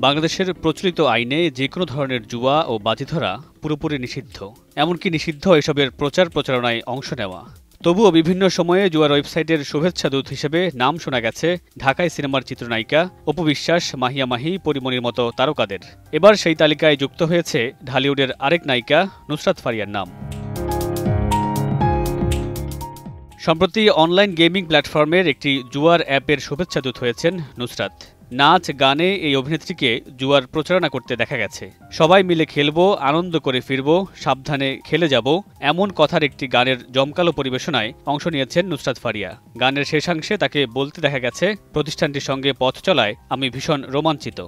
বাংলাদেশের প্রচলিত আইনে যেকোনো ধরনের জুয়া ও বাজি ধরা পুরোপুরি নিষিদ্ধ, এমনকি নিষিদ্ধ এসবের প্রচার প্রচারণায় অংশ নেওয়া। তবুও বিভিন্ন সময়ে জুয়ার ওয়েবসাইটের শুভেচ্ছা দূত হিসেবে নাম শোনা গেছে ঢাকাই সিনেমার চিত্রনায়িকা অপু বিশ্বাস, মাহিয়া মাহি, পরিমণির মতো তারকাদের। এবার সেই তালিকায় যুক্ত হয়েছে ঢালিউডের আরেক নায়িকা নুসরাত ফারিয়ার নাম। সম্প্রতি অনলাইন গেমিং প্ল্যাটফর্মের একটি জুয়ার অ্যাপের শুভেচ্ছা দূত হয়েছেন নুসরাত। নাচ গানে এই অভিনেত্রীকে জুয়ার প্রচারণা করতে দেখা গেছে। সবাই মিলে খেলবো, আনন্দ করে ফিরবো, সাবধানে খেলে যাব, এমন কথার একটি গানের জমকালো পরিবেশনায় অংশ নিয়েছেন নুসরাত ফারিয়া। গানের শেষাংশে তাকে বলতে দেখা গেছে, প্রতিষ্ঠানটির সঙ্গে পথ চলায় আমি ভীষণ রোমাঞ্চিত।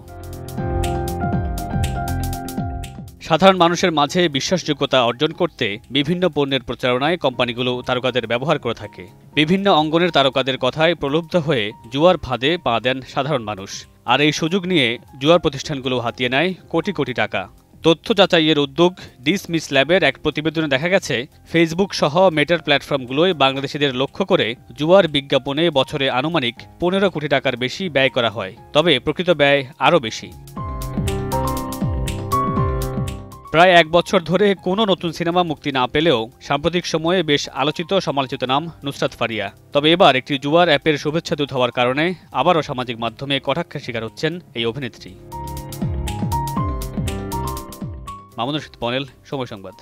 সাধারণ মানুষের মাঝে বিশ্বাসযোগ্যতা অর্জন করতে বিভিন্ন পণ্যের প্রচারণায় কোম্পানিগুলো তারকাদের ব্যবহার করে থাকে। বিভিন্ন অঙ্গনের তারকাদের কথায় প্রলুব্ধ হয়ে জুয়ার ফাঁদে পা দেন সাধারণ মানুষ। আর এই সুযোগ নিয়ে জুয়ার প্রতিষ্ঠানগুলো হাতিয়ে নেয় কোটি কোটি টাকা। তথ্য যাচাইয়ের উদ্যোগ ডিসমিস ল্যাবের এক প্রতিবেদনে দেখা গেছে, ফেসবুক সহ মেটার প্ল্যাটফর্মগুলোয় বাংলাদেশিদের লক্ষ্য করে জুয়ার বিজ্ঞাপনে বছরে আনুমানিক 15 কোটি টাকার বেশি ব্যয় করা হয়। তবে প্রকৃত ব্যয় আরও বেশি। প্রায় 1 বছর ধরে কোনো নতুন সিনেমা মুক্তি না পেলেও সাম্প্রতিক সময়ে বেশ আলোচিত সমালোচিত নাম নুসরাত ফারিয়া। তবে এবার একটি জুয়ার অ্যাপের শুভেচ্ছা দূত হওয়ার কারণে আবারও সামাজিক মাধ্যমে কটাক্ষের শিকার হচ্ছেন এই অভিনেত্রী। মামুনুর রশীদ পনেল, সময় সংবাদ।